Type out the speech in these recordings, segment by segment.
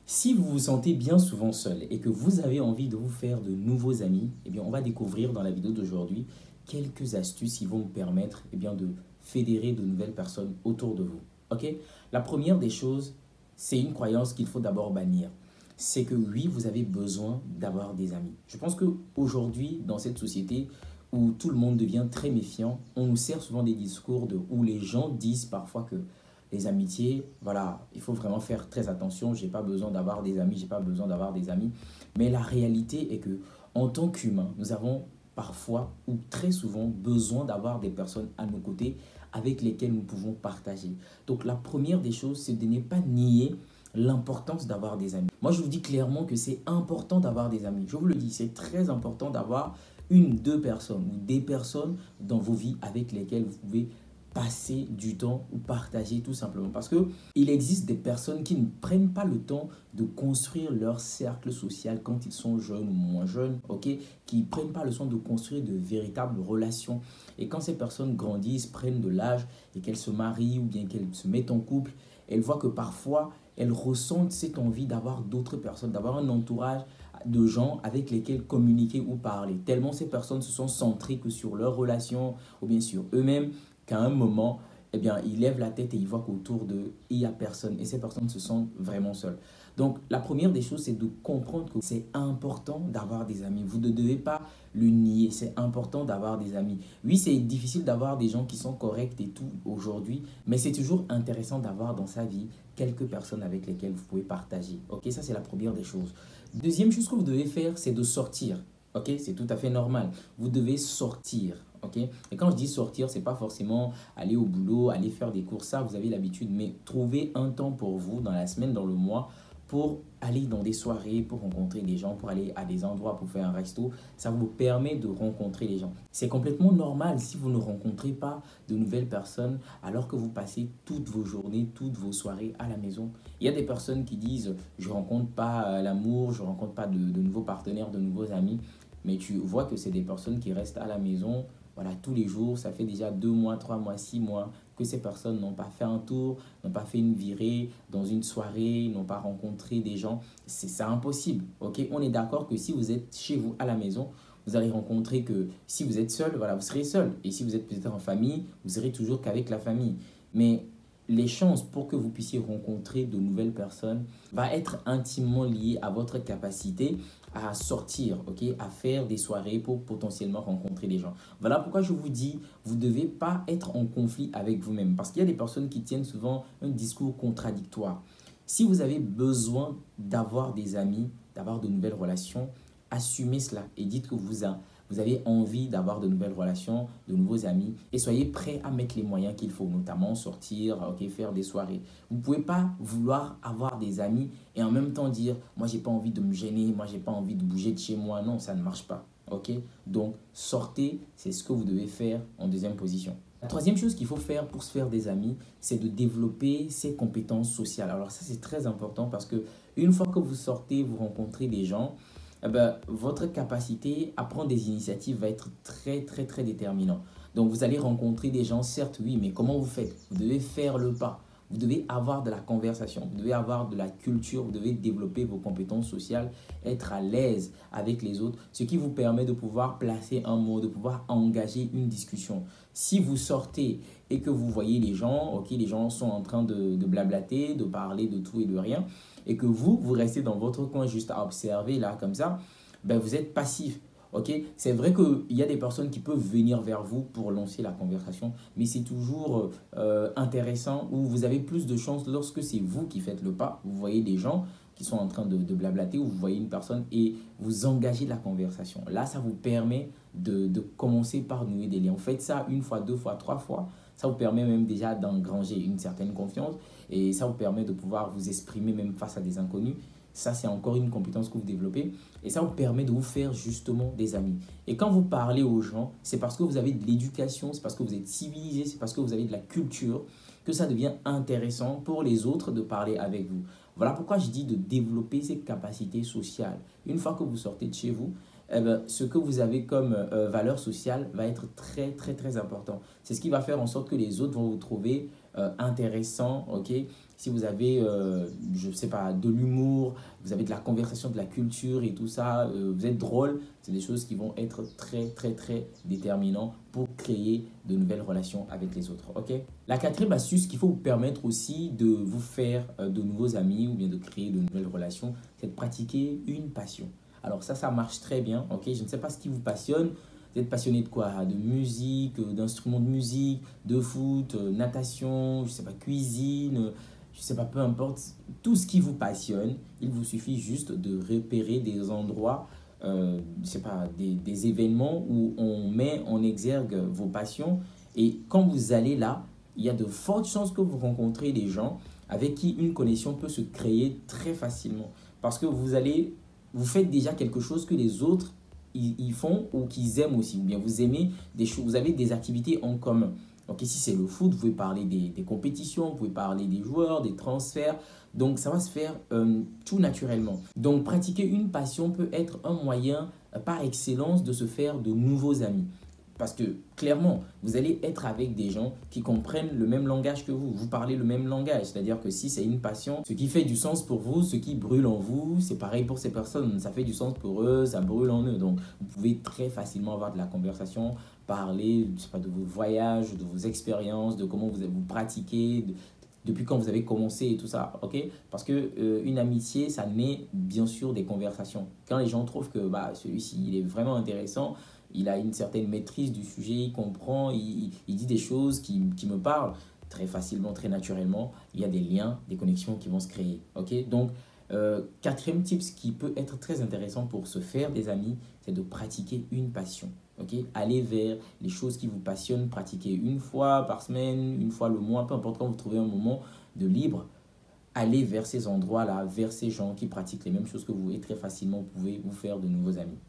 Si vous vous sentez bien souvent seul et que vous avez envie de vous faire de nouveaux amis, eh bien, on va découvrir dans la vidéo d'aujourd'hui quelques astuces qui vont vous permettre de fédérer de nouvelles personnes autour de vous. Ok? La première des choses, c'est une croyance qu'il faut d'abord bannir. C'est que oui, vous avez besoin d'avoir des amis. Je pense qu'aujourd'hui, dans cette société où tout le monde devient très méfiant, on nous sert souvent des discours où les gens disent parfois que les amitiés, voilà, il faut vraiment faire très attention. J'ai pas besoin d'avoir des amis, j'ai pas besoin d'avoir des amis. Mais la réalité est que, en tant qu'humains, nous avons parfois ou très souvent besoin d'avoir des personnes à nos côtés avec lesquelles nous pouvons partager. Donc la première des choses, c'est de ne pas nier l'importance d'avoir des amis. Moi, je vous dis clairement que c'est important d'avoir des amis. Je vous le dis, c'est très important d'avoir une, deux personnes ou des personnes dans vos vies avec lesquelles vous pouvez passer du temps ou partager tout simplement. Parce qu'il existe des personnes qui ne prennent pas le temps de construire leur cercle social quand ils sont jeunes ou moins jeunes, ok? Qui ne prennent pas le temps de construire de véritables relations. Et quand ces personnes grandissent, prennent de l'âge et qu'elles se marient ou bien qu'elles se mettent en couple, elles voient que parfois, elles ressentent cette envie d'avoir d'autres personnes, d'avoir un entourage de gens avec lesquels communiquer ou parler. Tellement ces personnes se sont centrées que sur leurs relations ou bien sur eux-mêmes qu'à un moment, ils lèvent la tête et ils voient qu'autour d'eux, il n'y a personne. Et ces personnes se sentent vraiment seules. Donc, la première des choses, c'est de comprendre que c'est important d'avoir des amis. Vous ne devez pas le nier. C'est important d'avoir des amis. Oui, c'est difficile d'avoir des gens qui sont corrects et tout aujourd'hui, mais c'est toujours intéressant d'avoir dans sa vie quelques personnes avec lesquelles vous pouvez partager. Ok, ça, c'est la première des choses. Deuxième chose que vous devez faire, c'est de sortir. Ok, c'est tout à fait normal. Vous devez sortir. Ok, et quand je dis sortir, c'est pas forcément aller au boulot, aller faire des courses, ça vous avez l'habitude, mais trouver un temps pour vous dans la semaine, dans le mois, pour aller dans des soirées, pour rencontrer des gens, pour aller à des endroits, pour faire un resto, ça vous permet de rencontrer les gens. C'est complètement normal si vous ne rencontrez pas de nouvelles personnes alors que vous passez toutes vos journées, toutes vos soirées à la maison. Il y a des personnes qui disent, je ne rencontre pas l'amour, je ne rencontre pas de nouveaux partenaires, de nouveaux amis, mais tu vois que c'est des personnes qui restent à la maison, voilà, tous les jours. Ça fait déjà 2 mois, 3 mois, 6 mois que ces personnes n'ont pas fait un tour, n'ont pas fait une virée dans une soirée, n'ont pas rencontré des gens. C'est impossible. Ok, on est d'accord que si vous êtes chez vous à la maison, vous allez rencontrer que si vous êtes seul, voilà, vous serez seul. Et si vous êtes peut-être en famille, vous serez toujours qu'avec la famille. Mais les chances pour que vous puissiez rencontrer de nouvelles personnes va être intimement liées à votre capacité à sortir, ok, à faire des soirées pour potentiellement rencontrer des gens. Voilà pourquoi je vous dis, vous ne devez pas être en conflit avec vous-même. Parce qu'il y a des personnes qui tiennent souvent un discours contradictoire. Si vous avez besoin d'avoir des amis, d'avoir de nouvelles relations, assumez cela et dites que vous avez envie d'avoir de nouvelles relations, de nouveaux amis et soyez prêts à mettre les moyens qu'il faut, notamment sortir, ok, faire des soirées. Vous ne pouvez pas vouloir avoir des amis et en même temps dire, moi, j'ai pas envie de me gêner, moi, j'ai pas envie de bouger de chez moi. Non, ça ne marche pas. Ok? Donc, sortez, c'est ce que vous devez faire en deuxième position. La troisième chose qu'il faut faire pour se faire des amis, c'est de développer ses compétences sociales. Alors ça, c'est très important parce que une fois que vous sortez, vous rencontrez des gens, votre capacité à prendre des initiatives va être très, très, très déterminant. Donc, vous allez rencontrer des gens, certes, oui, mais comment vous faites? Vous devez faire le pas. Vous devez avoir de la conversation, vous devez avoir de la culture, vous devez développer vos compétences sociales, être à l'aise avec les autres, ce qui vous permet de pouvoir placer un mot, de pouvoir engager une discussion. Si vous sortez et que vous voyez les gens, ok, les gens sont en train de blablater, de parler de tout et de rien, et que vous restez dans votre coin juste à observer là comme ça, vous êtes passif. Ok, c'est vrai qu'il y a des personnes qui peuvent venir vers vous pour lancer la conversation, mais c'est toujours intéressant où vous avez plus de chances lorsque c'est vous qui faites le pas. Vous voyez des gens qui sont en train de blablater ou vous voyez une personne et vous engagez la conversation. Là, ça vous permet de commencer par nouer des liens. Vous faites ça une fois, deux fois, trois fois. Ça vous permet même déjà d'engranger une certaine confiance et ça vous permet de pouvoir vous exprimer même face à des inconnus. Ça, c'est encore une compétence que vous développez et ça vous permet de vous faire justement des amis. Et quand vous parlez aux gens, c'est parce que vous avez de l'éducation, c'est parce que vous êtes civilisé, c'est parce que vous avez de la culture que ça devient intéressant pour les autres de parler avec vous. Voilà pourquoi je dis de développer ces capacités sociales. Une fois que vous sortez de chez vous, ce que vous avez comme valeur sociale va être très, très, très important. C'est ce qui va faire en sorte que les autres vont vous trouver intéressant, ok, si vous avez, je ne sais pas, de l'humour, vous avez de la conversation, de la culture et tout ça, vous êtes drôle, c'est des choses qui vont être très, très, très déterminants pour créer de nouvelles relations avec les autres. Ok? La quatrième astuce qui faut vous permettre aussi de vous faire de nouveaux amis ou bien de créer de nouvelles relations, c'est de pratiquer une passion. Alors ça marche très bien. Ok? Je ne sais pas ce qui vous passionne. Vous êtes passionné de quoi? De musique, d'instruments de musique, de foot, natation, je sais pas, cuisine, je sais pas, peu importe. Tout ce qui vous passionne, il vous suffit juste de repérer des endroits, je sais pas, des événements où on met en exergue vos passions. Et quand vous allez là, il y a de fortes chances que vous rencontrez des gens avec qui une connexion peut se créer très facilement. Parce que vous faites déjà quelque chose que les autres ils font ou qu'ils aiment aussi, ou bien vous aimez des choses, vous avez des activités en commun. Donc ici c'est le foot, vous pouvez parler des compétitions, vous pouvez parler des joueurs, des transferts, donc ça va se faire tout naturellement. Donc pratiquer une passion peut être un moyen par excellence de se faire de nouveaux amis. Parce que clairement, vous allez être avec des gens qui comprennent le même langage que vous parlez le même langage. C'est-à-dire que si c'est une passion, ce qui fait du sens pour vous, ce qui brûle en vous, c'est pareil pour ces personnes. Ça fait du sens pour eux, ça brûle en eux. Donc, vous pouvez très facilement avoir de la conversation, parler, je sais pas, de vos voyages, de vos expériences, de comment vous pratiquez, depuis quand vous avez commencé et tout ça, ok? Parce que une amitié, ça naît bien sûr des conversations. Quand les gens trouvent que bah, celui-ci, il est vraiment intéressant, il a une certaine maîtrise du sujet, il comprend, il dit des choses qui me parlent très facilement, très naturellement. Il y a des liens, des connexions qui vont se créer. Ok? Donc, quatrième tips qui peut être très intéressant pour se faire des amis, c'est de pratiquer une passion. Ok? Allez vers les choses qui vous passionnent, pratiquez une fois par semaine, une fois le mois, peu importe quand vous trouvez un moment de libre. Allez vers ces endroits-là, vers ces gens qui pratiquent les mêmes choses que vous et très facilement vous pouvez vous faire de nouveaux amis.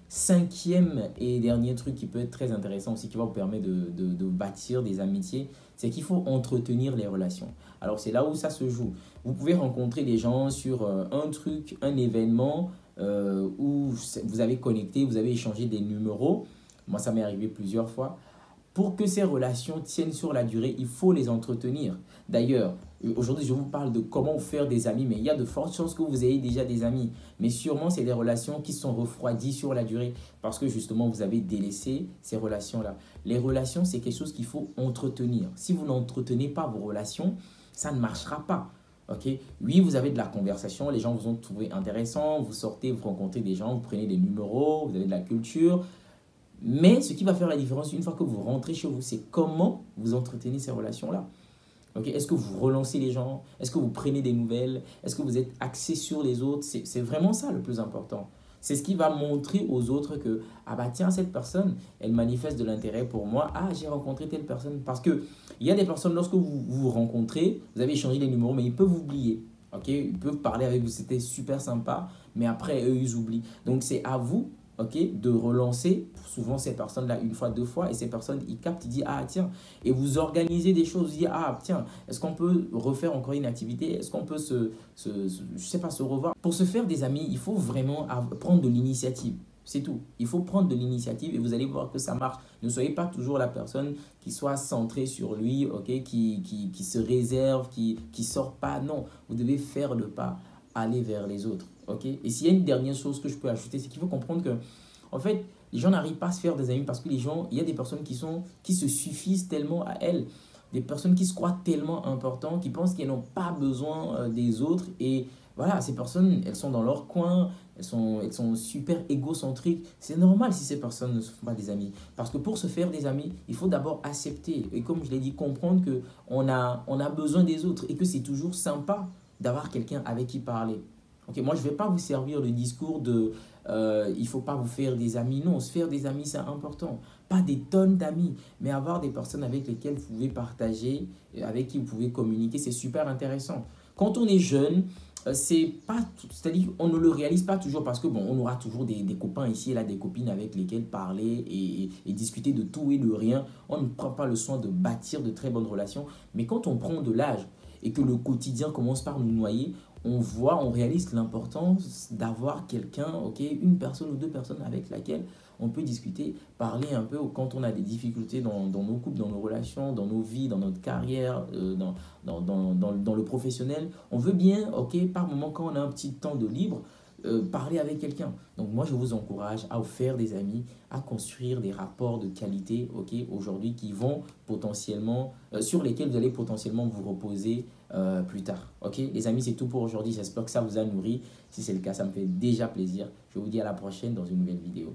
Cinquième et dernier truc qui peut être très intéressant aussi, qui va vous permettre de bâtir des amitiés, c'est qu'il faut entretenir les relations. Alors c'est là où ça se joue. Vous pouvez rencontrer des gens sur un truc, un événement où vous avez connecté, vous avez échangé des numéros. Moi, ça m'est arrivé plusieurs fois. Pour que ces relations tiennent sur la durée, il faut les entretenir. D'ailleurs, aujourd'hui, je vous parle de comment faire des amis, mais il y a de fortes chances que vous ayez déjà des amis. Mais sûrement, c'est des relations qui sont refroidies sur la durée parce que justement, vous avez délaissé ces relations-là. Les relations, c'est quelque chose qu'il faut entretenir. Si vous n'entretenez pas vos relations, ça ne marchera pas. Ok? Oui, vous avez de la conversation, les gens vous ont trouvé intéressant, vous sortez, vous rencontrez des gens, vous prenez des numéros, vous avez de la culture. Mais ce qui va faire la différence une fois que vous rentrez chez vous, c'est comment vous entretenez ces relations-là. Okay? Est-ce que vous relancez les gens? Est-ce que vous prenez des nouvelles? Est-ce que vous êtes axé sur les autres? C'est vraiment ça le plus important. C'est ce qui va montrer aux autres que, ah bah tiens, cette personne, elle manifeste de l'intérêt pour moi. Ah, j'ai rencontré telle personne. Parce qu'il y a des personnes, lorsque vous vous rencontrez, vous avez échangé les numéros, mais ils peuvent oublier. Okay? Ils peuvent parler avec vous, c'était super sympa, mais après, eux, ils oublient. Donc, c'est à vous, ok, de relancer souvent ces personnes-là une fois, deux fois, et ces personnes, ils captent, ils disent, ah tiens, et vous organisez des choses, vous dites, ah tiens, est-ce qu'on peut refaire encore une activité, est-ce qu'on peut je sais pas, se revoir. Pour se faire des amis, il faut vraiment prendre de l'initiative. C'est tout. Il faut prendre de l'initiative et vous allez voir que ça marche. Ne soyez pas toujours la personne qui soit centrée sur lui, ok, qui se réserve, qui sort pas. Non, vous devez faire le pas, aller vers les autres. Okay? Et s'il y a une dernière chose que je peux ajouter, c'est qu'il faut comprendre que, en fait, les gens n'arrivent pas à se faire des amis parce que les gens, il y a des personnes qui se suffisent tellement à elles, des personnes qui se croient tellement importantes, qui pensent qu'elles n'ont pas besoin des autres. Et voilà, ces personnes, elles sont dans leur coin, elles sont super égocentriques. C'est normal si ces personnes ne se font pas des amis. Parce que pour se faire des amis, il faut d'abord accepter. Et comme je l'ai dit, comprendre qu'on a besoin des autres et que c'est toujours sympa d'avoir quelqu'un avec qui parler. Okay, moi, je ne vais pas vous servir le discours de il ne faut pas vous faire des amis. Non, se faire des amis, c'est important. Pas des tonnes d'amis, mais avoir des personnes avec lesquelles vous pouvez partager, avec qui vous pouvez communiquer, c'est super intéressant. Quand on est jeune, c'est-à-dire on ne le réalise pas toujours parce que bon, on aura toujours des copains ici et là, des copines avec lesquelles parler et discuter de tout et de rien. On ne prend pas le soin de bâtir de très bonnes relations. Mais quand on prend de l'âge et que le quotidien commence par nous noyer, on réalise l'importance d'avoir quelqu'un, ok, une personne ou deux personnes avec laquelle on peut discuter, parler un peu quand on a des difficultés dans nos couples, dans nos relations, dans nos vies, dans notre carrière, dans le professionnel. On veut bien, ok, par moment, quand on a un petit temps de libre, parler avec quelqu'un. Donc moi, je vous encourage à vous faire des amis, à construire des rapports de qualité, ok, aujourd'hui qui vont potentiellement, sur lesquels vous allez potentiellement vous reposer plus tard. Ok, les amis, c'est tout pour aujourd'hui. J'espère que ça vous a nourri. Si c'est le cas, ça me fait déjà plaisir. Je vous dis à la prochaine dans une nouvelle vidéo.